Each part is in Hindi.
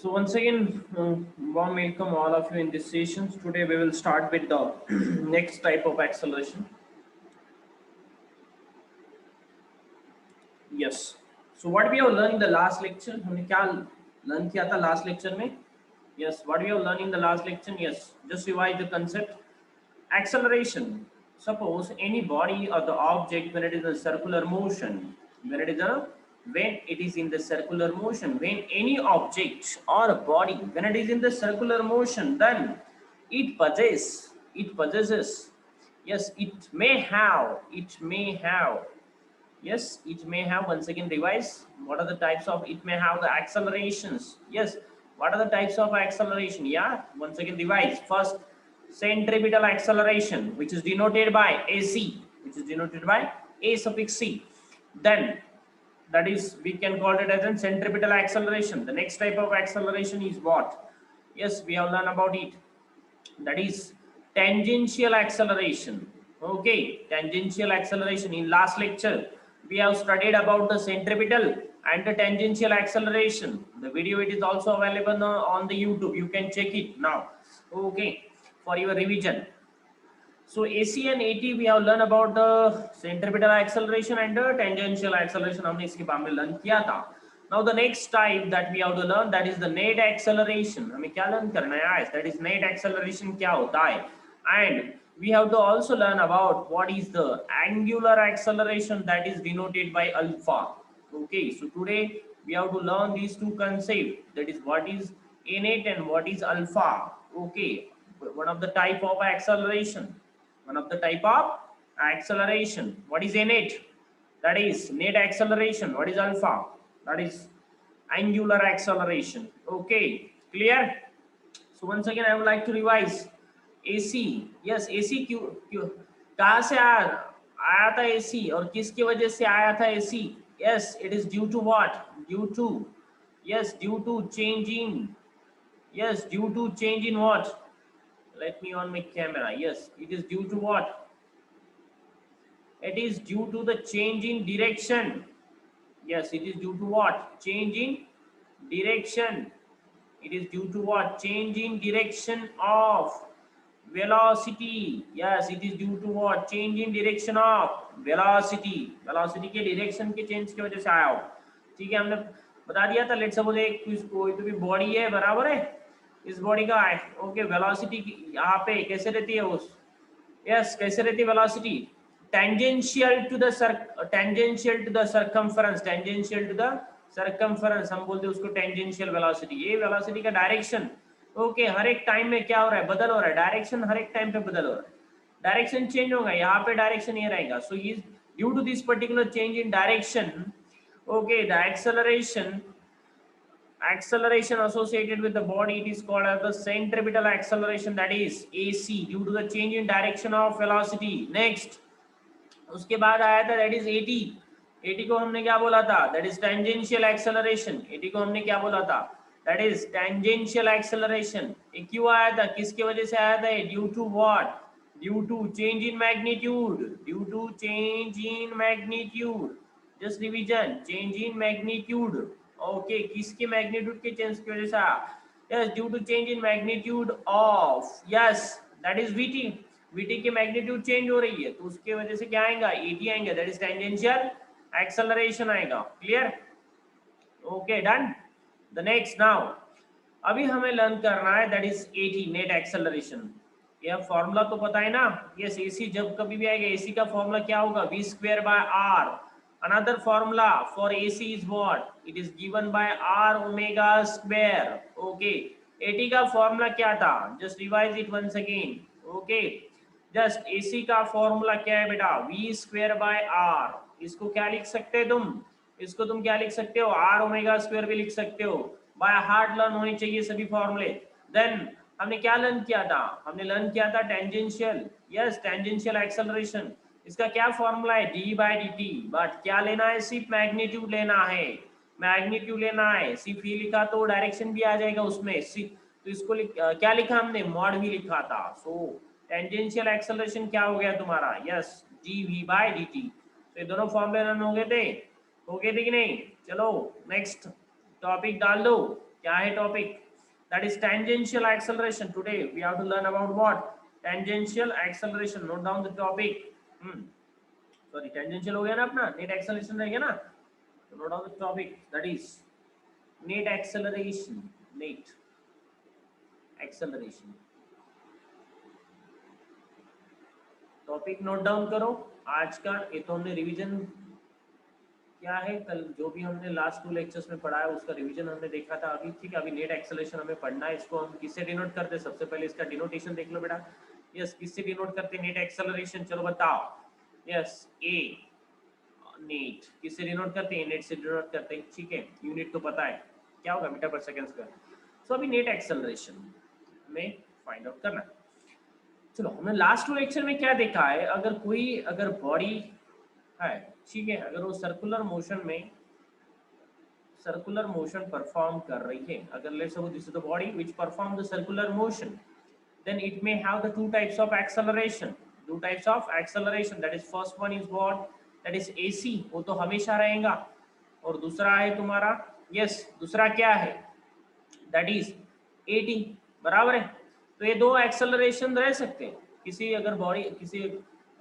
So once again, warm welcome all of you in this session. Today we will start with the next type of acceleration. Yes. So what we have learned in the last lecture, हमने क्या learn किया था last lecture में? Yes. What we have learned in the last lecture? Yes. Just revise the concept. Acceleration. Suppose any body or the object when it is a circular motion, when it is in the circular motion, when any object or a body when it is in the circular motion, then it possesses. Yes, it may have once again revise what are the types of it may have the accelerations. Yes, what are the types of acceleration? Yeah, once again revise. First, centripetal acceleration, which is denoted by AC, which is denoted by A suffix C. Then that is we can call it as a centripetal acceleration. The next type of acceleration is what? Yes, we have learned about it, that is tangential acceleration. Okay, tangential acceleration. In last lecture we have studied about the centripetal and the tangential acceleration. The video, it is also available on the YouTube, you can check it now. Okay, for your revision. So AC and AT we have learned about the centripetal acceleration and the tangential acceleration. हमने इसके बारे में learn किया था. Now the next type that we have to learn, that is the net acceleration. हमें क्या learn करना है guys? That is net acceleration क्या होता है? And we have to also learn about what is the angular acceleration, that is denoted by alpha. Okay, so today we have to learn these two concepts. That is what is innate and what is alpha. Okay, one of the type of acceleration. One of the type of acceleration. What is innate? That is net acceleration. What is alpha? That is angular acceleration. Okay, clear? So once again I would like to revise. AC, yes, AC क्यों क्यों कहाँ से आया था AC और किसकी वजह से आया था AC? Yes, it is due to what? Due to changing. Yes, due to change in what? Let me on my camera. Yes, it is due to what? It is due to the change in direction. Yes, it is due to what? Change in direction. It is due to what? Change in direction of velocity. Yes, it is due to what? Change in direction of velocity. Velocity के direction के change की वजह से आया हो. ठीक है, हमने बता दिया था. लेट्स सपोज एक कोई तो भी बॉडी है, बराबर है. इस बॉडी का ओके वेलोसिटी यहाँ पे कैसे रहती है उस? यस, कैसे रहती है velocity? Tangential to the circumference हम बोलते हैं उसको टेंजेंशियल वेलोसिटी. ये वेलोसिटी का डायरेक्शन ओके हर एक टाइम में क्या हो रहा है? बदल हो रहा है. डायरेक्शन हर एक टाइम पे बदल हो रहा है. डायरेक्शन चेंज होगा, यहाँ पे डायरेक्शन ये रहेगा. So is due to this particular change in direction. Okay, the acceleration associated with the body, it is called as the centripetal acceleration, that is AC, due to the change in direction of velocity. Next, उसके बाद आया था that is AT. AT को हमने क्या बोला था? That is tangential acceleration. AT को हमने क्या बोला था? That is tangential acceleration. ये क्यों आया था? किसकी वजह से आया था? Due to what? Due to change in magnitude. Due to change in magnitude. Just revision. Change in magnitude. Okay, किसके magnitude के change की वजह से आया? Yes, due to change in magnitude of, yes, that is VT. VT की मैग्नीट्यूड चेंज हो रही है तो उसके वजह से क्या आएगा? AT आएंगे. दैट इज टेंजेंशियल एक्सेलरेशन आएगा. Clear? Okay, done. The next now अभी हमें लर्न करना है that is AT, net acceleration. यह फॉर्मूला तो पता है ना? यस, AC जब कभी भी आएगा AC का फॉर्मूला क्या होगा? v²/r. Another formula for AC is what? It is given by r omega square. Okay, AT का फॉर्मूला क्या था? Just revise it once again. Okay, just AC का फॉर्मूला क्या है बेटा? v²/r. इसको क्या लिख सकते हैं तुम? इसको तुम क्या लिख सकते हो? r ओमेगा स्क्वायर भी लिख सकते हो. बाय हार्ट लर्न होने चाहिए सभी फॉर्मूले. देन हमने क्या लर्न किया था? हमने लर्न किया था टेंजेंशियल. Yes, tangential acceleration. इसका क्या फॉर्मूला है? d/dt. बट क्या लेना है? सिर्फ मैग्नीट्यूड लेना है. मैग्नीट्यूड लेना है. सिर्फ ये लिखा तो डायरेक्शन भी आ जाएगा उसमें. तो इसको क्या लिखा हमने? मॉड भी लिखा था. सो टेंजेंशियल एक्सेलरेशन क्या हो गया तुम्हारा? Yes, dv/dt. तो ये दोनों फॉर्मूले रन हो गए थे कि नहीं? चलो नेक्स्ट टॉपिक डाल दो. क्या है topic? That is tangential acceleration. Today we have to learn about what? Tangential acceleration. Note down the topic. Sorry, tangential हो गया ना अपना, नेट एक्सेलरेशन रह गया ना. So note down the topic, that is net acceleration. Net acceleration topic note down करो आज का. ये तो हमने रिवीजन क्या है, कल जो भी हमने लास्ट 2 लेक्चर्स में पढ़ा है उसका रिवीजन हमने देखा था अभी. ठीक है, अभी नेट एक्सेलरेशन हमें पढ़ना है. इसको हम किससे डिनोट करते हैं? सबसे पहले इसका डिनोटेशन देख लो बेटा. यस, किससे डिनोट करते हैं नेट एक्सेलरेशन? चलो बताओ. Yes, a net. किससे डिनोट करते हैं? नेट से डिनोट करते हैं. ठीक है, यूनिट तो पता है क्या होगा, मीटर पर सेकंड स्क्वायर. सो अभी नेट एक्सेलरेशन हमें फाइंड आउट करना है. चलो, हमने लास्ट 2 लेक्चर में क्या देखा है, अगर बॉडी है, ठीक है, अगर वो सर्कुलर मोशन परफॉर्म कर रही है, अगर let's suppose this is the body which perform the circular motion, then it may have the 2 types of acceleration. That is, first one is what? That is AC, वो तो हमेशा रहेगा. और दूसरा है तुम्हारा, दूसरा क्या है? That is AT. बराबर है. तो ये 2 एक्सेलरेशन रह सकते हैं.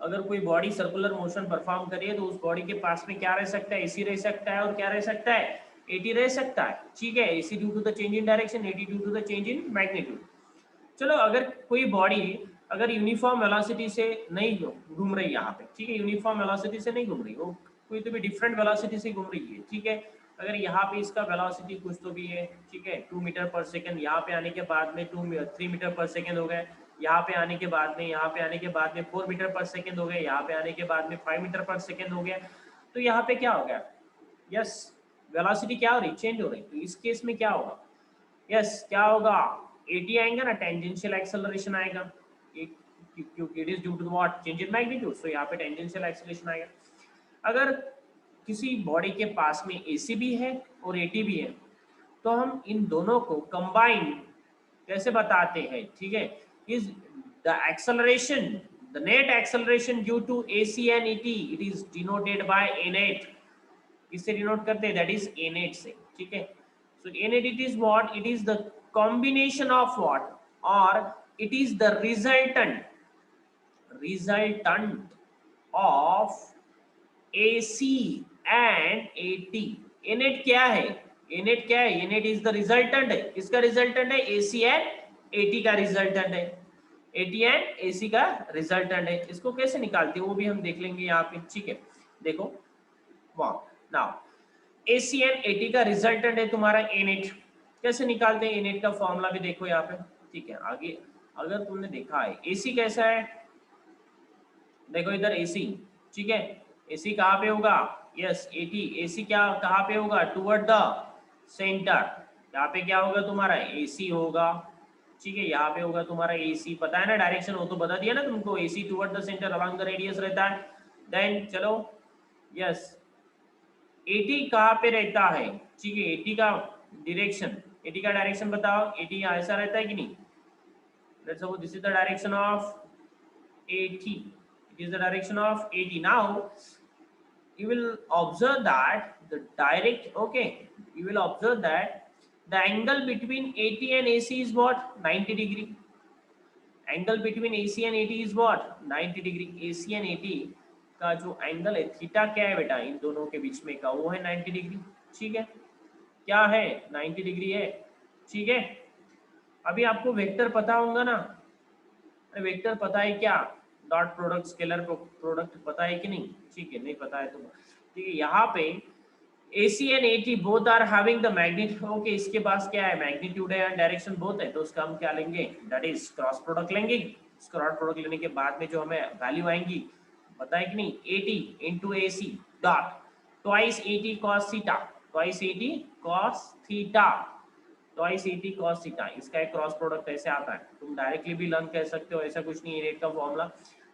अगर कोई बॉडी सर्कुलर मोशन परफॉर्म करिए तो उस बॉडी के पास में क्या रह सकता है? AC रह सकता है. और क्या रह सकता है? AT रह सकता है. ठीक है, AC due to the change in direction, AT due to the change in magnitude. चलो, अगर कोई बॉडी अगर यूनिफॉर्म वेलोसिटी से नहीं घूम रही यहाँ पे, ठीक है, यूनिफॉर्म वेलोसिटी से नहीं घूम रही, वो कोई तो भी डिफरेंट वेलोसिटी से घूम रही है. ठीक है, अगर यहाँ पे इसका वेलोसिटी कुछ तो भी है, ठीक है, 2 मीटर पर सेकेंड, यहाँ पे आने के बाद में 3 मीटर पर सेकेंड हो गए, यहाँ पे आने के बाद में 4 मीटर पर सेकेंड हो गए, यहाँ पे आने के बाद में 5 मीटर पर सेकेंड हो गया. तो यहाँ पे क्या हो गया? यस, वेलोसिटी क्या हो रही? चेंज हो रही. तो इस केस में क्या होगा? यस, क्या होगा? AT आएगा ना, टेंजेंशियल एक्सेलरेशन आएगा, क्योंकि it is due to what? Change in magnitude. So यहाँ पे टेंजेंशियल एक्सेलरेशन आएगा. अगर किसी बॉडी के पास में AC भी है और AT भी है, तो हम इन दोनों को कंबाइन कैसे बताते हैं? ठीक है, is the acceleration, the net acceleration due to AC and AT, it is denoted by A net. किससे डिनोट करते हैं? दैट इज A net से. ठीक है, so A net it is what? It is the combination of what, or it is the resultant of AC and AT. A net क्या है? A net is the resultant है. किसका resultant है? AC and AT का resultant है. AT and AC का resultant है. इसको कैसे निकालते हैं वो भी हम देख लेंगे यहाँ पे. ठीक है, देखो, वाह, नाउ AC and AT का resultant है तुम्हारा A net. कैसे निकालते हैं? नेट का फॉर्मूला भी देखो यहाँ पे. ठीक है, आगे अगर तुमने देखा है AC कैसा है, देखो इधर AC. ठीक है, AC कहाँ पे होगा? Yes, AT. AC क्या कहाँ पे होगा? Toward the centre. यहाँ पे क्या होगा तुम्हारा? AC होगा. ठीक है, यहाँ पे होगा तुम्हारा AC. पता है ना डायरेक्शन, वो तो बता दिया ना तुमको. AC toward the centre along the radius रहता है. देन चलो, यस, AT कहाँ पे रहता है? ठीक है, AT का डायरेक्शन बताओ. AT ऐसा रहता है कि नहीं? Let's suppose this is the direction of AT. It is the direction of AT. Now you will observe that the angle between AT and AC is what? 90 degree. Angle between AC and AT is what? 90 degree. AC and AT का जो एंगल है थीटा क्या है बेटा? इन दोनों के बीच में का वो है 90 डिग्री. ठीक है, क्या है? 90 डिग्री है. ठीक है, अभी आपको वेक्टर पता होगा ना? वेक्टर पता है क्या? डॉट प्रोडक्ट, स्केलर प्रोडक्ट पता है कि नहीं? ठीक है, नहीं पता है तो ठीक है. यहाँ पे AC and AT both are having the magnitude. Okay, इसके पास क्या है? मैग्नीट्यूड है, डायरेक्शन बोथ है, तो उसका हम क्या लेंगे? दैट इज क्रॉस प्रोडक्ट लेंगे. क्रॉस प्रोडक्ट लेने के बाद में जो हमें वैल्यू आएंगी पता है कि नहीं? AT into AC dot twice AT cos theta, twice AT cos theta, twice AT cos theta. इसका एक क्रॉस प्रोडक्ट ऐसे आता है. तुम डायरेक्टली भी लर्न कर सकते हो, ऐसा कुछ नहीं है. नेट का फॉर्मूला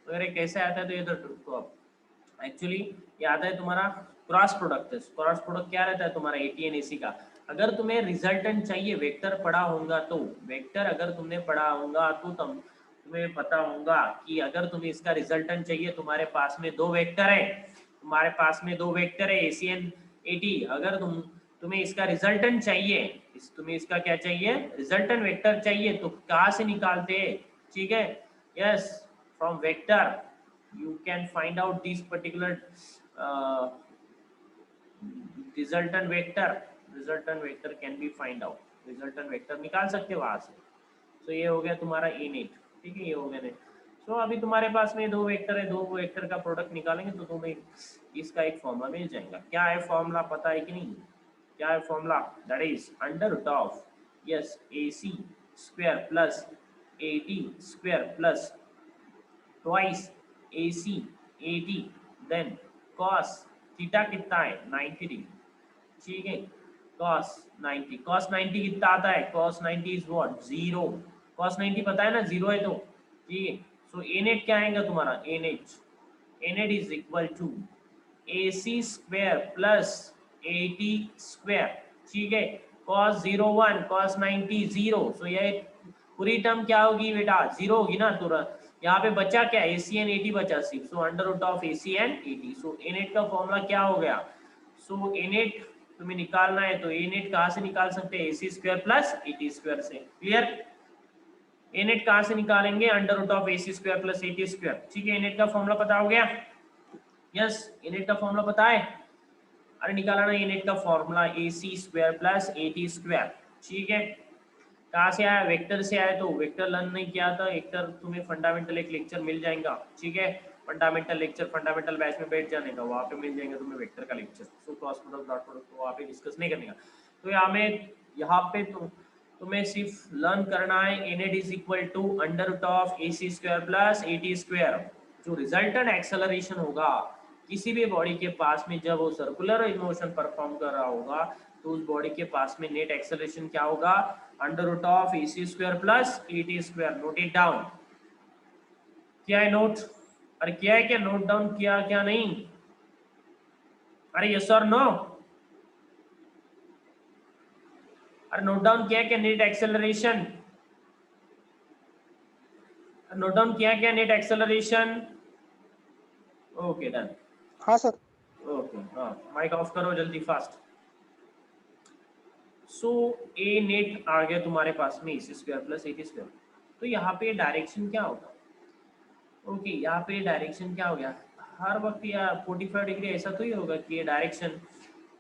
अगर कैसे आता है तो ये तो एक्चुअली ये आता है तुम्हारा क्रॉस प्रोडक्ट. क्रॉस प्रोडक्ट क्या रहता है तुम्हारा? AT एंड AC का. अगर तुम्हें रिजल्टेंट चाहिए, वेक्टर पढ़ा होगा तो, वेक्टर अगर तुमने पढ़ा होगा तो तुम्हें पता होगा कि अगर तुम्हें इसका रिजल्टेंट चाहिए, तुम्हारे पास में 2 वेक्टर है, AC एंड AT. अगर तुम्हें इसका रिजल्टेंट चाहिए, तुम्हें इसका क्या चाहिए, रिजल्टेंट वेक्टर चाहिए, तो कहाँ से निकालते हैं, ठीक है, yes, from vector you can find out this particular resultant vector can be find out, resultant vector निकाल सकते हो वहां से। तो ये हो गया तुम्हारा ए नेट, ठीक है, ये हो गया नेट। सो अभी तुम्हारे पास में दो वेक्टर है, दो वेक्टर का प्रोडक्ट निकालेंगे तो तुम्हें इसका एक फॉर्मूला मिल जाएगा। क्या है फॉर्मूला, पता है कि नहीं, क्या है formula, that is under root of, yes, A C square plus A T square plus twice A C A T, then cos theta कितना है 90 डिग्री, ठीक है, cos 90, cos 90 कितना आता है, cos 90 is what, zero, cos 90 पता है ना, जीरो है तो, ठीक है। सो ए नेट क्या आएगा तुम्हारा, a net is equal to a C square plus A T square, ठीक है, cos 0 1 cos 90 0, सो ये पूरी टर्म क्या होगी बेटा, जीरो होगी ना, तो यहाँ पे बचा क्या, ए सी एंड ए टी बचा सिर्फ, so under root of A C and A T. So A net का फॉर्मूला क्या हो गया, सो ए नेट तुम्हें निकालना है तो ए नेट कहाँ से निकाल सकते हैं, a C square plus A T square से, क्लियर। ए नेट कहाँ से निकालेंगे, under root of A C square plus A T square, ठीक है, ए नेट का फॉर्मूला पता हो गया, यस, ए नेट का फॉर्मूला पता है, अरे निकाला ना ए नेट का formula, a C square plus A T square, ठीक है, कहाँ से आया, वेक्टर से आया, तो वेक्टर लर्न नहीं किया था, वेक्टर तुम्हें फंडामेंटल एक लेक्चर मिल जाएगा, ठीक है, फंडामेंटल लेक्चर, फंडामेंटल बैच में बैठ जाने का, वहाँ पे मिल जाएंगे तुम्हें वेक्टर का lecture, so cross product dot product तो वहाँ पे डिस्कस नहीं करने का। तो यहाँ पे तुम्हें सिर्फ लर्न करना है a net is equal to under root of A C square plus A T square, जो रिजल्टेंट एक्सेलरेशन होगा किसी भी बॉडी के पास में जब वो सर्कुलर मोशन परफॉर्म कर रहा होगा, तो उस बॉडी के पास में नेट एक्सेलरेशन क्या होगा, under root of A C square plus A T square, note it down, क्या है नोट, अरे क्या है, क्या नोट डाउन किया क्या नहीं, अरे यस और नो, अरे नोट डाउन किया क्या नेट एक्सेलरेशन, नोट डाउन किया क्या नेट एक्सेलरेशन, ओके डन, हाँ सर, ओके, हाँ माइक ऑफ करो जल्दी फास्ट। सो ए नेट आ गया तुम्हारे पास में a C square plus A T square, तो यहाँ पे डायरेक्शन क्या होगा, ओके, यहाँ पे डायरेक्शन क्या हो गया, हर वक्त या 45 डिग्री ऐसा तो ही होगा कि ये डायरेक्शन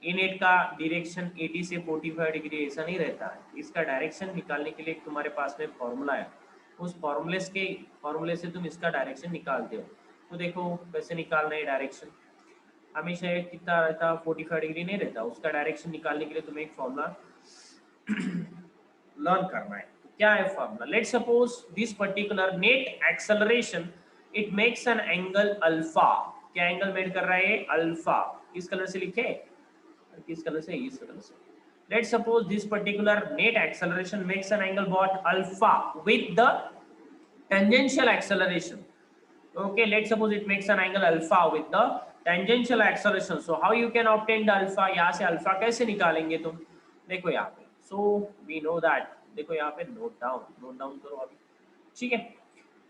ए नेट का डायरेक्शन 80 से 45 डिग्री ऐसा नहीं रहता है, इसका डायरेक्शन निकालने के लिए तुम्हारे पास में फॉर्मूला है, उस फॉर्मूले से तुम इसका डायरेक्शन निकालते हो। तो देखो कैसे निकालना है डायरेक्शन, हमेशा ये कितना रहता, 45 डिग्री नहीं रहता, उसका डायरेक्शन निकालने के लिए तुम्हें एक फॉर्मूला लर्न करना है। क्या है formula, let's suppose this particular net acceleration it makes an angle alpha, क्या एंगल मेड कर रहा है, अल्फा, किस कलर से लिखे, किस कलर से, इस कलर से। Let's suppose this particular net acceleration makes an angle what, alpha with the tangential acceleration, okay, let's suppose it makes an angle alpha with the tangential acceleration, so how you can obtain the alpha, यहाँ से अल्फा कैसे निकालेंगे तुम, देखो यहाँ पे, so we know that, देखो यहाँ पे नोट डाउन करो अभी, ठीक है।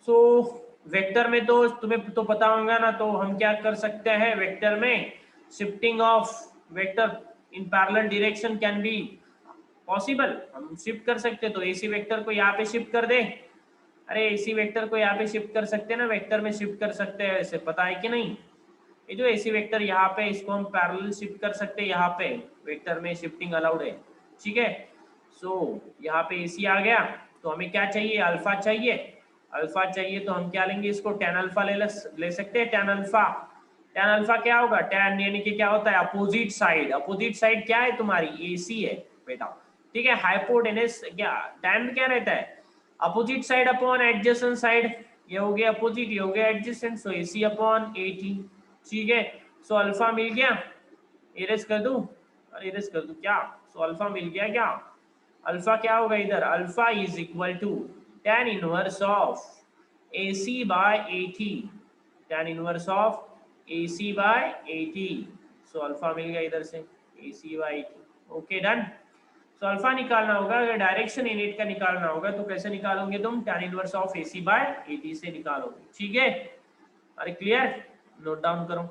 सो वेक्टर में तो तुम्हें तो पता होगा ना, तो हम क्या कर सकते हैं वेक्टर में, shifting of vector in parallel direction can be possible, हम शिफ्ट कर सकते, तो एसी वेक्टर को यहाँ पे शिफ्ट कर दे, अरे एसी वेक्टर को यहाँ पे शिफ्ट कर सकते हैं ना, वेक्टर में शिफ्ट कर सकते हैं, ऐसे पता है कि नहीं, ये जो एसी वेक्टर यहाँ पे इसको हम पैरेलल शिफ्ट कर सकते हैं, यहाँ पे वेक्टर में शिफ्टिंग अलाउड है, ठीक है। सो यहाँ पे एसी आ गया, तो हमें क्या चाहिए, अल्फा चाहिए, अल्फा चाहिए तो हम क्या लेंगे, इसको टेन अल्फा ले सकते हैं, टेन अल्फा, टेन अल्फा क्या होगा, टेन यानी कि क्या होता है, अपोजिट साइड, अपोजिट साइड क्या है तुम्हारी, एसी है बेटा, ठीक है, हाइपोटेनस क्या, टेन क्या रहता है, opposite side upon adjacent side, ये हो गया अपोजिट, ये हो गया एडजेसेंट, सो एसी अपॉन 80, ठीक है। सो अल्फा मिल गया, इरेज कर दूं, और इरेज कर दूं क्या, सो अल्फा मिल गया, क्या अल्फा क्या होगा इधर, alpha is equal to tan inverse of AC by 80, tan inverse of AC by 80, so alpha मिल गया इधर से AC बाय 80, ओके डन। तो अल्फा निकालना होगा, अगर डायरेक्शन इनेट का निकालना होगा तो कैसे निकालोगे तुम, tan inverse of AC by 80 से निकालोगे, ठीक है, अरे क्लियर, नोट डाउन करो।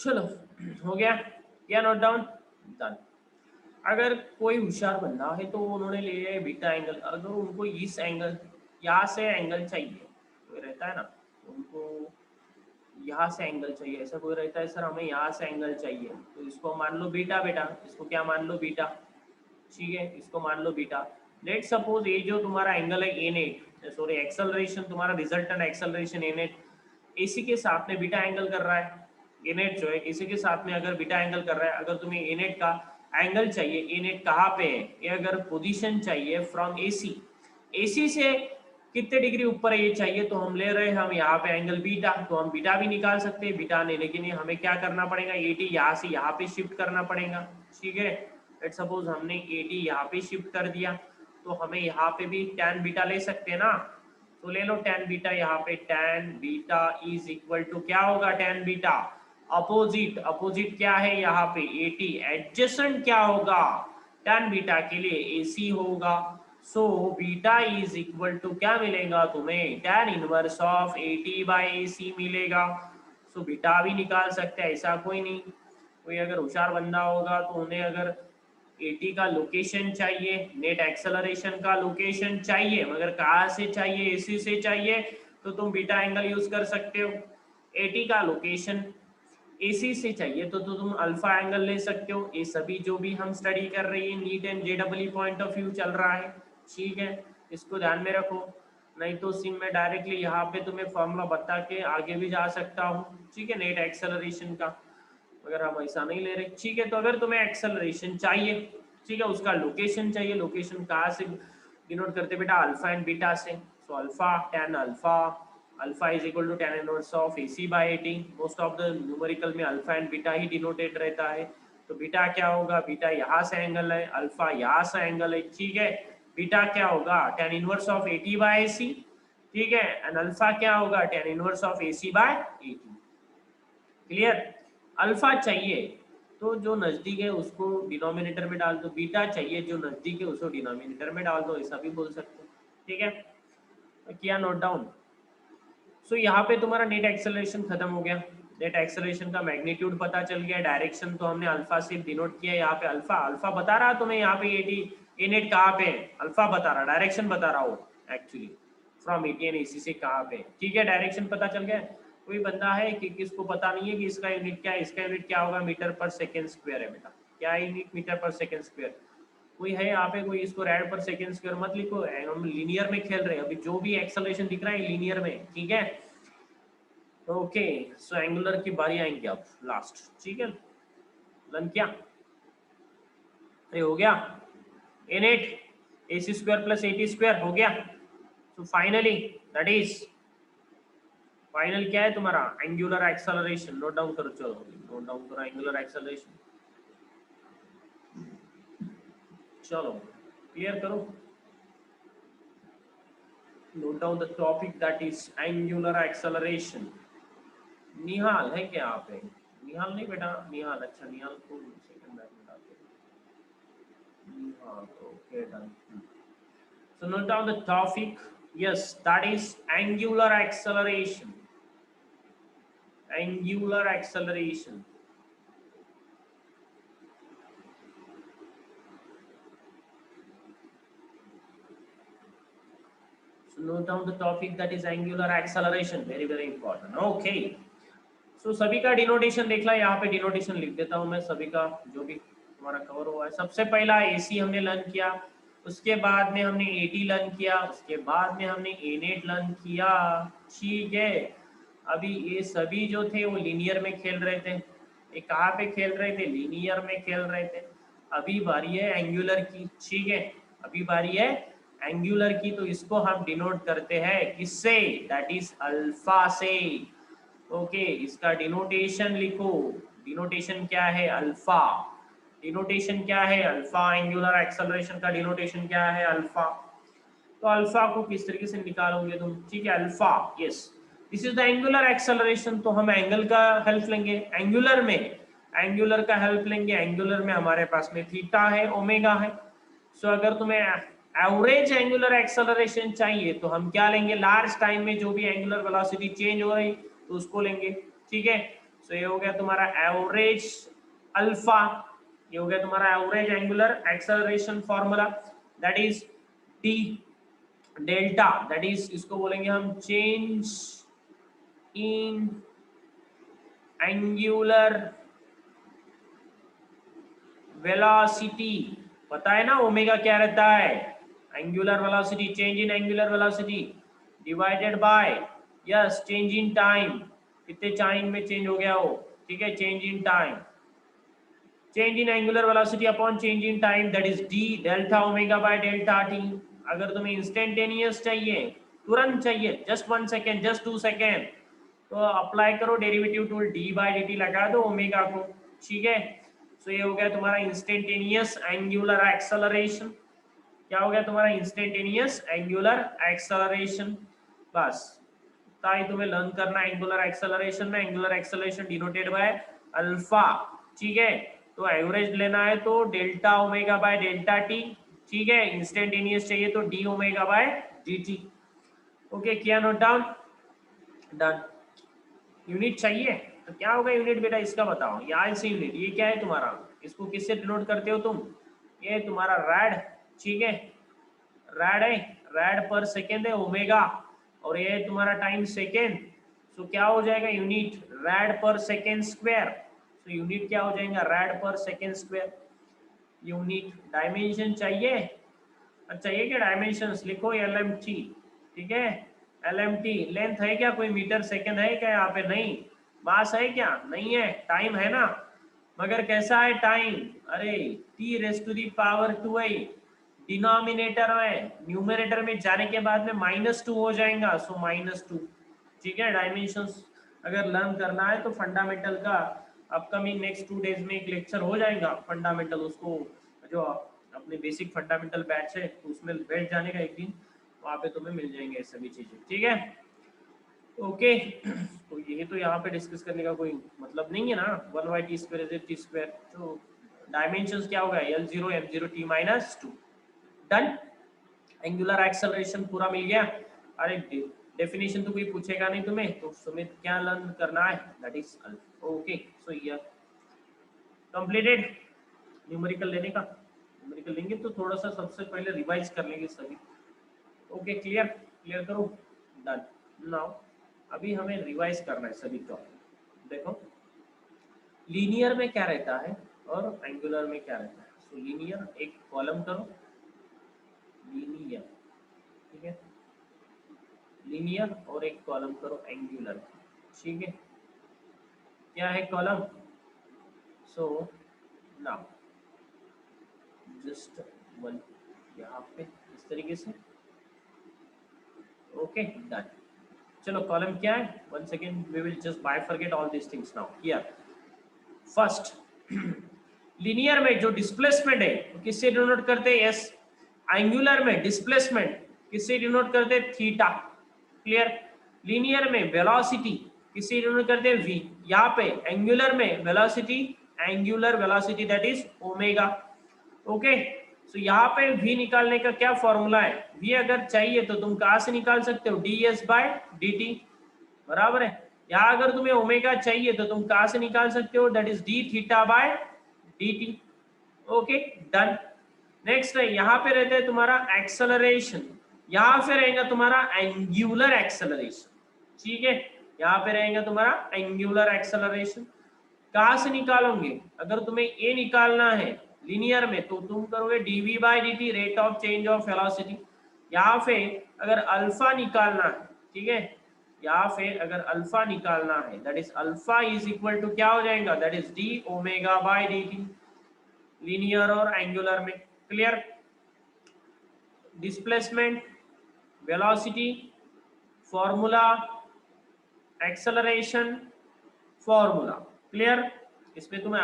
चलो हो गया, क्या नोट डाउन, डन। अगर कोई होशियार बंदा है तो उन्होंने ले लिया बीटा एंगल, अगर उनको इस एंगल यहाँ से एंगल चाहिए, कोई रहता है ना उनको यहाँ से एंगल चाहिए, ऐसा कोई रहता है सर हमें यहाँ से एंगल चाहिए, तो इसको मान लो बीटा, बेटा इसको क्या मान लो बीटा, ठीक है इसको मान लो बीटा। लेट सपोज ये जो तुम्हारा एंगल है ए नेट, सॉरी एक्सेलरेशन, तुम्हारा रिजल्टेंट एक्सेलरेशन ए नेट एसी के साथ में बीटा एंगल कर रहा है, ए नेट जो है इसी के साथ में अगर बीटा एंगल कर रहा है, अगर तुम्हें ए नेट का एंगल चाहिए, ए नेट कहाँ पे है, ये अगर पोजीशन चाहिए फ्रॉम एसी, एसी से कितने डिग्री ऊपर है ये चाहिए, तो हम ले रहे हैं हम यहाँ पे एंगल बीटा, तो हम बीटा भी निकाल सकते हैं, बीटा ने, लेकिन हमें क्या करना पड़ेगा, एटी यहाँ से यहाँ पे शिफ्ट करना पड़ेगा, ठीक है। लेट सपोज हमने एटी यहाँ पे शिफ्ट कर दिया, तो हमें यहाँ पे भी tan बीटा ले सकते हैं ना, तो ले लो tan बीटा, यहाँ पे tan beta is equal to क्या होगा, tan बीटा अपोजिट, अपोजिट क्या है यहाँ पे 80, एडजेसेंट क्या होगा tan बीटा के लिए AC होगा, so beta is equal to क्या मिलेगा तुम्हें, tan इनवर्स ऑफ 80/AC मिलेगा। सो बीटा भी निकाल सकते हैं, ऐसा कोई नहीं, कोई अगर होशियार बंदा होगा तो उन्हें अगर 80 का लोकेशन चाहिए, नेट एक्सेलरेशन का लोकेशन चाहिए, मगर कहाँ से चाहिए, AC से चाहिए, तो तुम बीटा एंगल यूज कर सकते हो। 80 का लोकेशन AC से चाहिए तो तुम अल्फा एंगल ले सकते हो। ये सभी जो भी हम स्टडी कर रही है neat and JEE point of view चल रहा है, ठीक है, इसको ध्यान में रखो, नहीं तो सिम में डायरेक्टली यहाँ पे तुम्हें फॉर्मूला बता के आगे भी जा सकता हूँ, ठीक है, नेट एक्सेलरेशन का, अगर हम ऐसा नहीं ले रहे, ठीक है। तो अगर तुम्हें एक्सेलरेशन चाहिए, ठीक है, उसका लोकेशन चाहिए, लोकेशन कहाँ से डिनोट करते बेटा, अल्फा एंड बीटा से, so alpha tan alpha, alpha is equal to tan inverse of AC/80, most of the numerical में अल्फा एंड बीटा ही डिनोटेड रहता है, तो बीटा क्या होगा, बीटा यहाँ से एंगल है, अल्फा यहाँ से एंगल है, ठीक है, बीटा क्या होगा tan इनवर्स ऑफ 80/AC, ठीक है, एंड अल्फा क्या होगा tan inverse of AC/80, clear. Alpha चाहिए तो जो नजदीक है उसको डिनोमिनेटर में डाल दो, बीटा चाहिए जो नजदीक है उसको डिनोमिनेटर में डाल दो, ऐसा भी बोल सकते हो, ठीक है, तो किया नोट डाउन। सो यहाँ पे तुम्हारा नेट एक्सेलरेशन खत्म हो गया, नेट एक्सेलरेशन का मैग्नीट्यूड पता चल गया, डायरेक्शन तो हमने अल्फा से डिनोट किया, यहाँ पे अल्फा, अल्फा बता रहा तुम्हें यहाँ पे 80 ए नेट कहाँ पे है, अल्फा बता रहा, डायरेक्शन बता रहा हो एक्चुअली फ्रॉम 80 एंड AC से कहाँ पे, ठीक है, डायरेक्शन पता चल गया। कोई बंदा है कि किसको पता नहीं है कि इसका यूनिट क्या है, इसका यूनिट क्या होगा, मीटर पर सेकेंड स्क्वायर है बेटा, क्या यूनिट मीटर पर सेकेंड स्क्वायर, कोई है यहाँ पे, कोई इसको रेड पर सेकेंड स्क्वायर मत लिखो, हम लीनियर में खेल रहे हैं अभी, जो भी एक्सेलरेशन दिख रहा है लीनियर में, ठीक है। ओके, सो एंगुलर की बारी आएंगे अब लास्ट, ठीक है, लन क्या, अरे हो गया, a net AC square plus 80 square हो गया, so finally that is, final क्या है तुम्हारा, एंगुलर एक्सेलरेशन, नोट डाउन करो, चलो नोट डाउन करो एंगुलर एक्सेलरेशन, चलो क्लियर करो, note down the topic that is angular acceleration. Nihal है क्या आप है, निहाल नहीं बेटा, निहाल, अच्छा निहाल को सेकंड बैच में डालते हैं, Nihal, okay done. So note down the topic, yes, that is angular acceleration, angular acceleration. So note down the topic that is angular acceleration, very very important, okay. So सभी का डिनोटेशन देख ला, यहाँ पे डिनोटेशन लिख देता हूँ मैं सभी का जो भी हमारा कवर हुआ है। सबसे पहला AC हमने लर्न किया, उसके बाद में हमने AT लर्न किया, उसके बाद में हमने A नेट लर्न किया, ठीक है। अभी ये सभी जो थे वो लीनियर में खेल रहे थे, ये कहाँ पे खेल रहे थे, लीनियर में खेल रहे थे। अभी बारी है एंगुलर की, ठीक है, अभी बारी है एंगुलर की, तो इसको हम डिनोट करते हैं किससे, दैट इज अल्फा से, ओके। इसका डिनोटेशन लिखो, डिनोटेशन क्या है, अल्फा, डिनोटेशन क्या है अल्फा, एंगुलर एक्सेलरेशन का डिनोटेशन क्या है अल्फा। तो अल्फा को किस तरीके से निकालोगे तुम, ठीक है, alpha, yes, this is the angular acceleration, तो हम एंगल का हेल्प लेंगे, एंगुलर में एंगुलर का हेल्प लेंगे, एंगुलर में हमारे पास में थीटा है, ओमेगा है। सो अगर तुम्हें एवरेज एंगुलर एक्सेलरेशन चाहिए तो हम क्या लेंगे, लार्ज टाइम में जो भी एंगुलर वेलोसिटी चेंज हो रही तो उसको लेंगे, ठीक है। सो ये हो गया तुम्हारा एवरेज अल्फा, ये हो गया तुम्हारा average angular acceleration formula, that is d delta, that is इसको बोलेंगे हम चेंज इन एंगुलर वेलोसिटी। पता है ना ओमेगा क्या रहता है, angular velocity, change in angular velocity divided by yes change in time, कितने टाइम में चेंज हो गया हो, ठीक है, change in time, change in angular velocity upon change in time, that is d delta omega by delta t. अगर तुम्हें इंस्टेंटेनियस चाहिए, तुरंत चाहिए, जस्ट 1 सेकेंड, जस्ट 2 सेकेंड, तो अप्लाई करो derivative tool, d by D t लगा दो ओमेगा को, ठीक है। सो ये हो गया तुम्हारा इंस्टेंटेनियस एंगुलर एक्सेलरेशन, क्या हो गया तुम्हारा इंस्टेंटेनियस एंगुलर एक्सेलरेशन, बस ताकि तुम्हें लर्न करना एंगुलर एक्सेलरेशन में, angular acceleration denoted by alpha, ठीक है। तो एवरेज लेना है तो delta omega by delta T, ठीक है, इंस्टेंटेनियस चाहिए तो D omega by D T. Okay, किया नोट डाउन, डन। यूनिट चाहिए तो क्या होगा यूनिट बेटा, इसका बताओ, यहाँ से यूनिट, ये क्या है तुम्हारा, इसको किससे डिनोट करते हो तुम, ये तुम्हारा रैड, ठीक है, रैड है, रैड पर सेकेंड है ओमेगा, और ये है तुम्हारा टाइम सेकेंड, सो क्या हो जाएगा यूनिट रैड पर सेकेंड स्क्वायर, सो यूनिट क्या हो जाएगा रैड पर सेकेंड स्क्वायर। यूनिट डायमेंशन चाहिए, अच्छा ये क्या डायमेंशंस लिखो, LMT, ठीक है, LMT लेंथ है क्या, कोई मीटर सेकंड है क्या यहाँ पे, नहीं, मास है क्या, नहीं है, टाइम है ना, मगर कैसा है टाइम, अरे t raise to the power 2i, denominator में, न्यूमरेटर में जाने के बाद में -2 हो जाएगा, सो -2, ठीक है। डायमेंशंस अगर लर्न करना है तो फंडामेंटल का अपकमिंग नेक्स्ट 2 डेज में एक लेक्चर हो जाएगा फंडामेंटल, उसको जो अपने बेसिक फंडामेंटल बैच है तो उसमें बैठ जाने का एक दिन, वहाँ पे तुम्हें मिल जाएंगे सभी चीजें, ठीक है। ओके, तो ये तो यहाँ पे डिस्कस करने का कोई मतलब नहीं है ना, 1/t² टी स्क्वायर, तो डायमेंशंस क्या होगा L0 M0 t-2, done. Angular acceleration पूरा मिल गया। अरे डेफिनेशन तो कोई पूछेगा नहीं तुम्हें, तो सुमित क्या लर्न करना है, that is okay, so here completed. Numerical लेने का, न्यूमेरिकल लेंगे तो थोड़ा सा सबसे पहले रिवाइज कर लेंगे सभी, ओके, क्लियर, क्लियर करो, डन। नाउ अभी हमें रिवाइज करना है सभी टॉपिक, देखो लीनियर में क्या रहता है और एंगुलर में क्या रहता है। सो लीनियर एक कॉलम करो, लीनियर, ठीक है, लीनियर, और एक कॉलम करो एंगुलर, ठीक है, क्या है column, so now just one, यहाँ पे इस तरीके से, ओके, डन। चलो कॉलम क्या है, one second, we will just bifurcate all this things now here. First linear में जो डिस्प्लेसमेंट है वो किससे डिनोट करते हैं, एस। एंगुलर में डिस्प्लेसमेंट किससे डिनोट करते हैं, थीटा, क्लियर। लीनियर में वेलोसिटी किससे डिनोट करते हैं, वी। यहाँ पे एंगुलर में velocity, angular velocity that is omega, okay. So यहाँ पे v निकालने का क्या फॉर्मूला है, v अगर चाहिए तो तुम कहाँ से निकाल सकते हो, ds/dt, बराबर है। यहाँ अगर तुम्हें ओमेगा चाहिए तो तुम कहाँ से निकाल सकते हो, that is dθ/dt, okay, done. Next है यहाँ पे रहता है तुम्हारा एक्सेलरेशन, यहाँ पे रहेगा तुम्हारा एंगुलर एक्सेलरेशन, ठीक है, यहाँ पे रहेगा तुम्हारा एंगुलर एक्सेलरेशन। कहाँ से निकालोगे, अगर तुम्हें ए निकालना है लीनियर में तो तुम करोगे dv/dt, rate of change of velocity. यहाँ पे अगर अल्फा निकालना है, ठीक है, यहाँ पे अगर अल्फा निकालना है that is alpha is equal to क्या हो जाएगा, that is d ω/dt, linear और एंगुलर में, clear. Displacement, velocity formula, acceleration formula, clear. इसमें तुम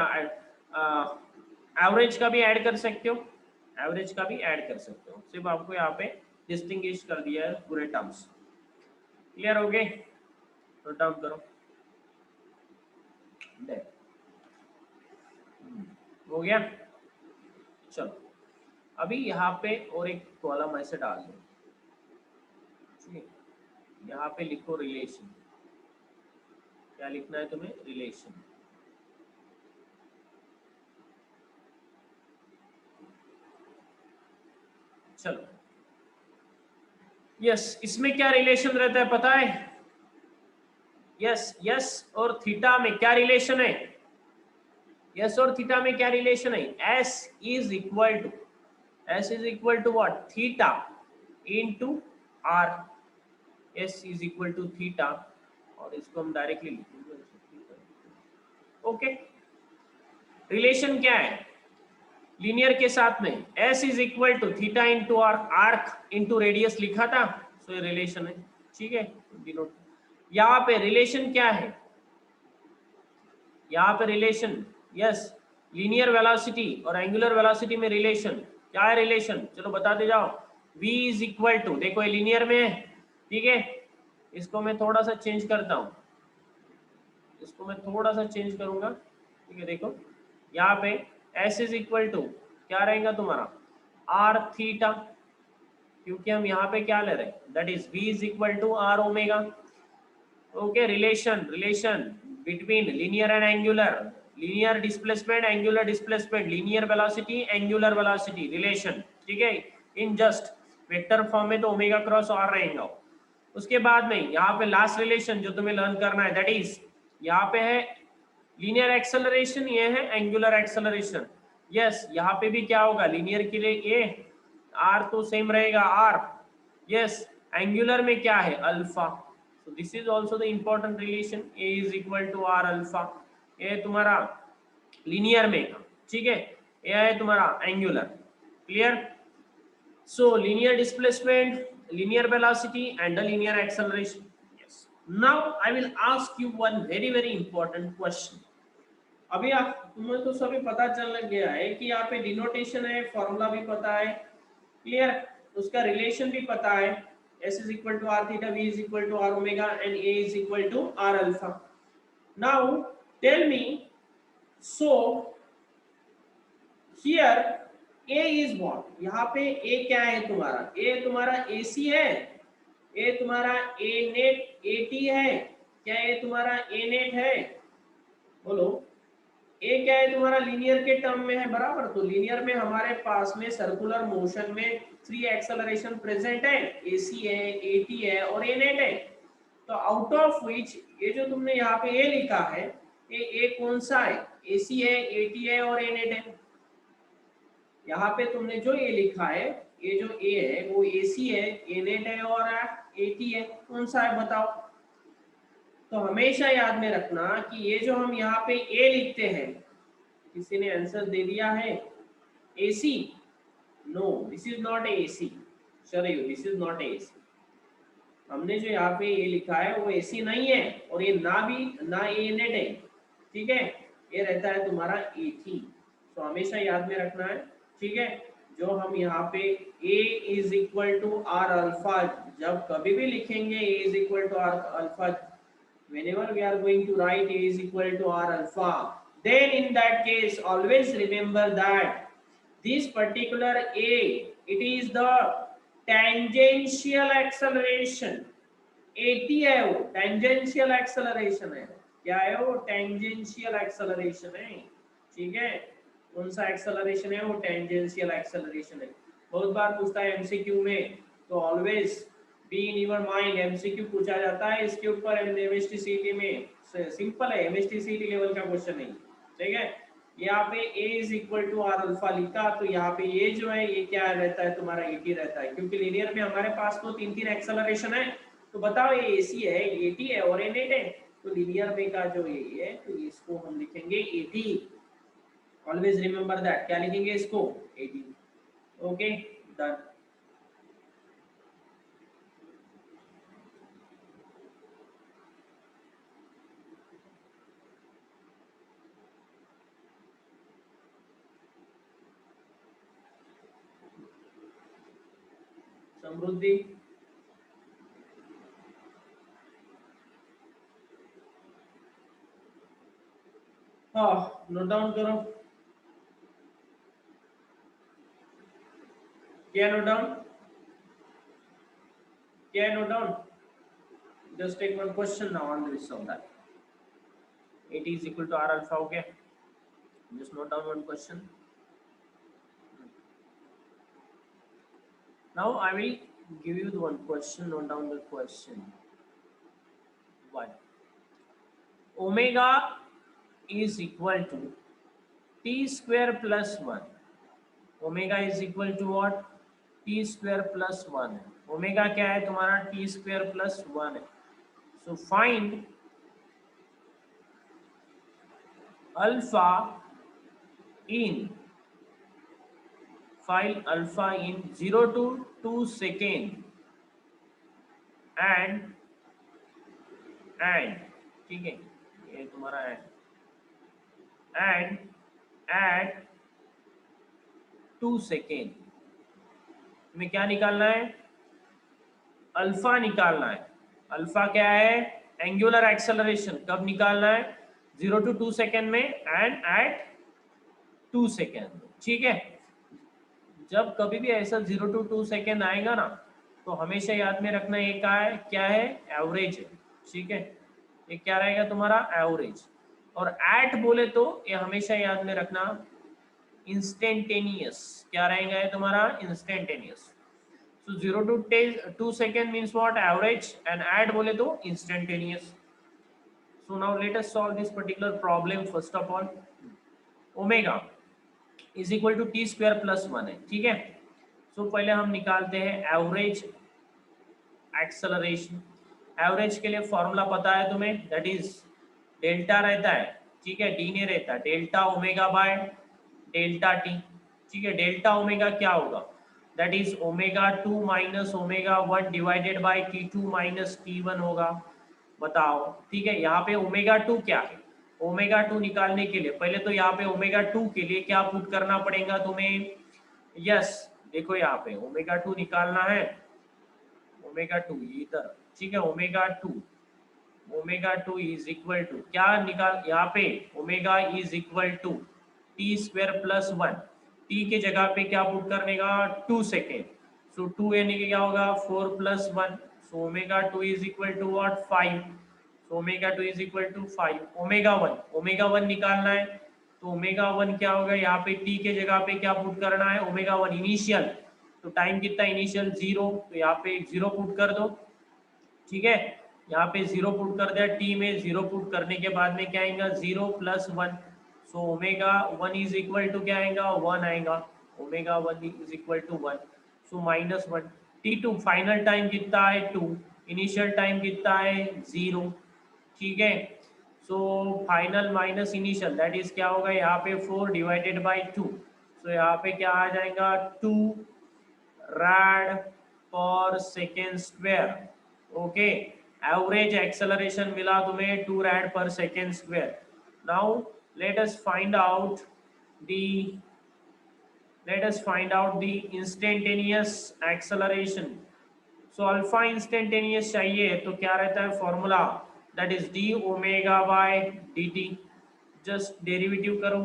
एवरेज का भी ऐड कर सकते हो, एवरेज का भी ऐड कर सकते हो, सिर्फ आपको यहाँ पे डिस्टिंग्विश कर दिया है पूरे टर्म्स, क्लियर हो गए, नोट डाउन करो, हो गया। चलो अभी यहाँ पे और एक कॉलम ऐसे डाल दो, ठीक है, यहाँ पे लिखो रिलेशन, क्या लिखना है तुम्हें? रिलेशन। चलो यस, इसमें क्या रिलेशन रहता है पता है? यस यस और थीटा में क्या रिलेशन है? यस और थीटा में क्या रिलेशन है? S is equal to, S is equal to what? Theta into R. S is equal to theta, और इसको हम डायरेक्टली लिखेंगे। ओके, रिलेशन क्या है लीनियर के साथ में? S is equal to theta into R, arc into radius लिखा था, सो ये रिलेशन है। ठीक है, डिनोट। यहाँ पे रिलेशन क्या है? यहाँ पे रिलेशन, यस, लीनियर वेलोसिटी और एंगुलर वेलोसिटी में रिलेशन क्या है? रिलेशन चलो बताते जाओ। v इज इक्वल टू, देखो ये लीनियर में है, ठीक है, इसको मैं थोड़ा सा चेंज करता हूँ, इसको मैं थोड़ा सा चेंज करूंगा, ठीक है। देखो यहाँ पे s इज इक्वल टू क्या रहेगा तुम्हारा? आर थीटा, क्योंकि हम यहाँ पे क्या ले रहे हैं? That is v is equal to R omega. Okay, relation, relation between linear and angular, linear displacement angular displacement, linear velocity angular velocity relation, ठीक है, इन जस्ट वेक्टर फॉर्म में तो ओमेगा क्रॉस आर रहेगा। उसके बाद में यहाँ पे लास्ट रिलेशन जो तुम्हें लर्न करना है, दैट इज यहाँ पे है लीनियर एक्सेलरेशन, ये है एंगुलर एक्सेलरेशन। यस, यहाँ पे भी क्या होगा? लीनियर के लिए ए, आर तो सेम रहेगा आर। यस, एंगुलर में क्या है? Alpha. So this is also the important relation, A is equal to R alpha. ये तुम्हारा लीनियर में, ठीक है, ये है तुम्हारा angular. Clear? So linear displacement, linear velocity and the linear acceleration. Yes. Now I will ask you one very important question. अभी आप तुम्हें तो सभी पता चल लग गया है कि यहाँ पे डिनोटेशन है, फॉर्मूला भी पता है, क्लियर, उसका रिलेशन भी पता है, s is equal to r theta, v is equal to r omega and a is equal to r alpha. Now tell me, so here A is what? यहाँ पे ए क्या है तुम्हारा? ए तुम्हारा एसी है, ए तुम्हारा ए नेट एटी है, क्या ए तुम्हारा ए नेट है? बोलो, ए क्या है तुम्हारा? लीनियर के टर्म में है, बराबर। तो लीनियर में हमारे पास में सर्कुलर मोशन में 3 एक्सेलरेशन प्रेजेंट है, एसी है, एटी है और ए नेट है। तो आउट ऑफ विच ये जो तुमने यहाँ पे ए लिखा है, ये ए कौन सा है? एसी है, एटी है और ए नेट है। यहाँ पे तुमने जो ये लिखा है, ये जो ए है वो एसी है, ए नेट है और एटी है, कौन सा है बताओ? तो हमेशा याद में रखना कि ये जो हम यहाँ पे ए लिखते हैं, किसी ने आंसर दे दिया है AC? No, this is not AC, Sharayu, this is not AC. हमने जो यहाँ पे ए लिखा है वो एसी नहीं है, और ये ना ए नेट है, ठीक है, ये रहता है तुम्हारा एटी। तो हमेशा याद में रखना है, ठीक है। जो हम यहाँ पे a is equal to R alpha जब कभी भी लिखेंगे, a is equal to R alpha, whenever we are going to write a is equal to r alpha, then in that case always remember that this particular a, it is the tangential acceleration, at है वो, टेंजेंशियल एक्सेलरेशन है। क्या है वो? टेंजेंशियल एक्सेलरेशन है, ठीक है। कौन सा एक्सेलरेशन है वो? टेंजेंशियल एक्सेलरेशन है। बहुत बार पूछता है एमसीक्यू में, तो always be in your mind, MCQ पूछा जाता है इसके ऊपर एमएसटीसीटी में, सिंपल है, एमएसटीसीटी लेवल का क्वेश्चन नहीं, ठीक है। यहाँ पे a is equal to R alpha लिखा, तो यहाँ पे ये जो है ये क्या रहता है तुम्हारा? एटी रहता है, क्योंकि लीनियर में हमारे पास तो तीन तीन एक्सेलरेशन है। तो बताओ, ये एसी है, एटी है और ए नेट है, तो लीनियर में का जो ये है तो इसको हम लिखेंगे एटी। ऑलवेज रिमेंबर दैट, क्या लिखेंगे इसको? एटी। Okay, done. समृद्धि, हाँ, नोट डाउन करो। क्या नोट डाउन? क्या note down? Just take one question now on the list of that. AT is equal to R alpha. Okay, just note down one question. Now I will give you the one question. Note down the question. One, omega is equal to t square plus 1. Omega is equal to what? T square plus 1 है. ओमेगा क्या है तुम्हारा? टी स्क्वायर प्लस 1 है. So find alpha in alpha in 0 to 2 second and ठीक है, ये तुम्हारा एंड एट 2 सेकेंड में क्या निकालना है? अल्फा निकालना है. अल्फा क्या है? Angular acceleration. कब निकालना है? 0 to 2 सेकेंड में एंड एट 2 सेकेंड. ठीक है, जब कभी भी ऐसा 0 to 2 सेकेंड आएगा ना, तो हमेशा याद में रखना ये क्या है? एवरेज है. ठीक है, ये क्या रहेगा तुम्हारा? एवरेज. और एट बोले तो ये हमेशा याद में रखना इंस्टेंटेनियस. क्या रहेगा ये तुम्हारा? Instantaneous. So 0 to 2 second means what? Average. And add बोले तो instantaneous. So now let us solve this particular problem. First of all, omega is equal to t square plus 1 है. ठीक है, so पहले हम निकालते हैं एवरेज एक्सेलरेशन. एवरेज के लिए फॉर्मूला पता है तुम्हें? दैट इज डेल्टा रहता है. ठीक है, डी नहीं रहता. Delta omega by delta T. ठीक है, डेल्टा ओमेगा क्या होगा? That is omega 2 minus omega 1 divided by T2 minus T1 होगा. बताओ. ठीक है, यहाँ पे ओमेगा 2 क्या है? ओमेगा 2 निकालने के लिए पहले तो यहाँ पे ओमेगा 2 के लिए क्या पुट करना पड़ेगा तुम्हें? यस, देखो यहाँ पे ओमेगा 2 निकालना है. ओमेगा 2 इधर. ठीक है, ओमेगा 2 इज इक्वल टू क्या निकाल? यहाँ पे omega is equal to T square plus 1. T के जगह पे क्या पुट करने का? 2 सेकेंड. सो 2 यानी कि क्या होगा? 4 plus 1. So omega 2 is equal to what? 5. So omega 2 is equal to 5. Omega 1 निकालना है. तो ओमेगा 1 क्या होगा? यहाँ पे टी के जगह पे क्या पुट करना है? Omega 1 initial. तो टाइम कितना इनिशियल? 0. तो यहाँ पे 0 पुट कर दो. ठीक है, यहाँ पे 0 पुट कर दिया. टी में 0 पुट करने के बाद में क्या आएगा? 0 plus 1. So omega 1 is equal to क्या आएगा? 1 आएगा. Omega 1 is equal to 1. So minus 1. T2 final time कितना है? 2. इनिशियल टाइम कितना है? 0. ठीक है, so final minus initial that is क्या होगा? यहाँ पे 4 डिवाइडेड बाई 2. सो यहाँ पे क्या आ जाएगा? 2 rad per second square. Okay, average acceleration मिला तुम्हें 2 rad per second square. Now let us find out the instantaneous acceleration. So alpha instantaneous चाहिए तो क्या रहता है formula? That is D omega by D T. Just derivative करो.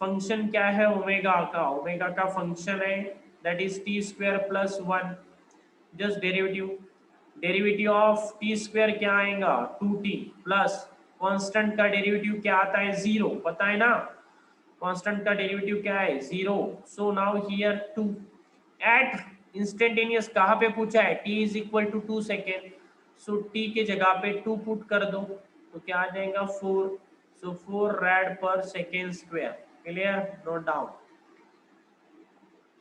फंक्शन क्या है ओमेगा का? ओमेगा का फंक्शन है that is T square plus 1. Just derivative of T square क्या आएगा? 2t प्लस कांस्टेंट का डेरिवेटिव क्या आता है? 0. पता है ना, कांस्टेंट का डेरिवेटिव क्या है? 0. So now here 2 at instantaneous कहाँ पे पूछा है? t is equal to 2 second. So t के जगह पे 2 पुट कर दो तो क्या आ जाएगा? 4. सो 4 rad per second square. Clear? Note down.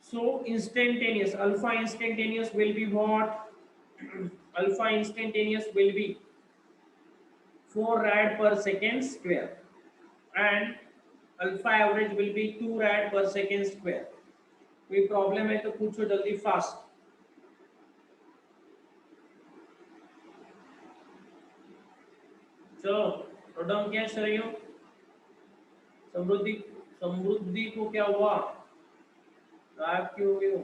So instantaneous, alpha instantaneous will be what? Alpha instantaneous will be 4 rad per second square and alpha average will be 2 rad per second square. कोई प्रॉब्लम है तो पूछो जल्दी फास्ट. चलो नोट डाउन किया सर. समृद्धि को क्या हुआ? गायब क्यों हो गए?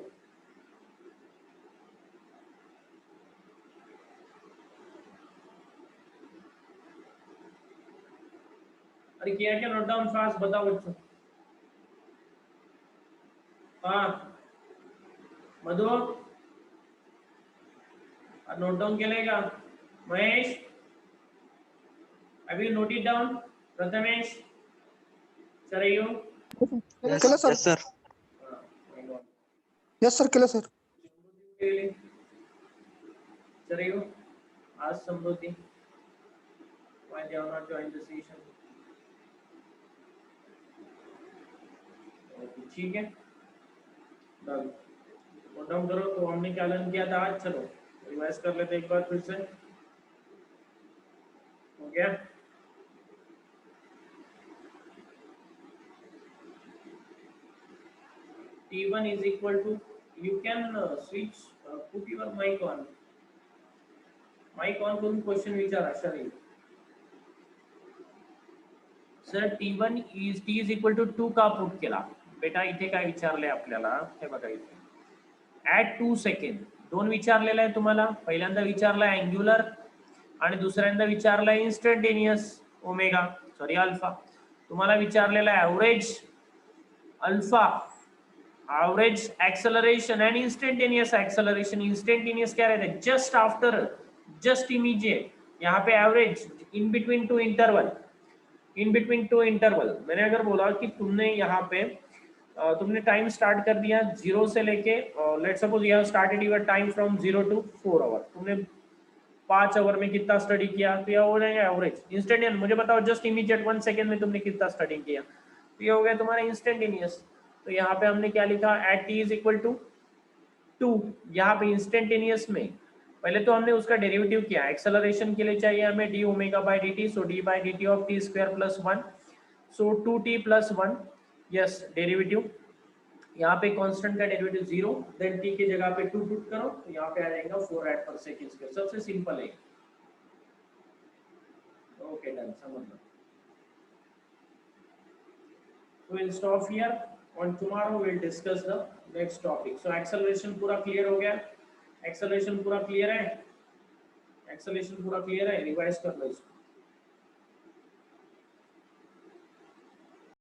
अरे किया क्या? नोट डाउन फास्ट बताओ बच्चों. हाँ मधु नोट डाउन क्या लेगा? Mahesh Have you noted down, Prathamesh? Sarayu? Yes, केलं sir. yes, sir. My God. Yes sir, केलं sir. Really? Sarayu? Ask Samruddhi. Why they have not joined the session? Okay, ठीक है. Done. नोट डाउन करो. तो हमने क्या लर्न किया था आज? चलो रिवाइज कर लेते एक बार फिर से. हो गया? T1 is equal to, you can switch, put your mic on. Mic on करून क्वेश्चन विचारा शरीर. Sir T1 is T is equal to 2 का पुट केला. बेटा इथे काय विचारले आपल्याला? हे बघा इथे. At 2 second. दोन विचारलेला आहे तुम्हाला. पहिल्यांदा विचारला अँग्युलर आणि दुसऱ्यांदा विचारला इन्स्टंटेनियस ओमेगा, सॉरी अल्फा. तुम्हाला विचारलेला average alpha, average acceleration and instantaneous acceleration. Instantaneous क्या रहता है? Just after, just immediate. यहाँ पे average in between two interval, in between two interval. मैंने अगर बोला कि तुमने यहाँ पे तुमने टाइम स्टार्ट कर दिया 0 से लेके, let suppose you have started your time from 0 to 4 hour. तुमने 5 आवर में कितना स्टडी किया? तो यह हो जाएगा एवरेज. इंस्टेंटेनियस मुझे बताओ जस्ट इमीडिएट 1 सेकेंड में तुमने कितना स्टडी किया? तो ये हो गया तुम्हारा इंस्टेंटेनियस. तो यहाँ पे हमने क्या लिखा? At T is equal to 2. यहाँ पे इंस्टेंटेनियस में पहले तो हमने उसका डेरिवेटिव किया. एक्सेलरेशन के लिए चाहिए हमें D omega by D T. So D by D T of T square plus 1. So 2t plus 1. Yes, derivative. यहाँ पे कांस्टेंट का डेरिवेटिव 0, देन t की जगह पे 2 पुट करो तो यहाँ पे आ जाएगा 4 rad per second स्क्वायर. सबसे सिंपल है. ओके डन, समझ लो. So we'll stop here. On tomorrow we'll discuss the next topic. So acceleration पूरा clear हो गया? acceleration पूरा clear है? acceleration पूरा clear है? रिवाइज कर लो इसको.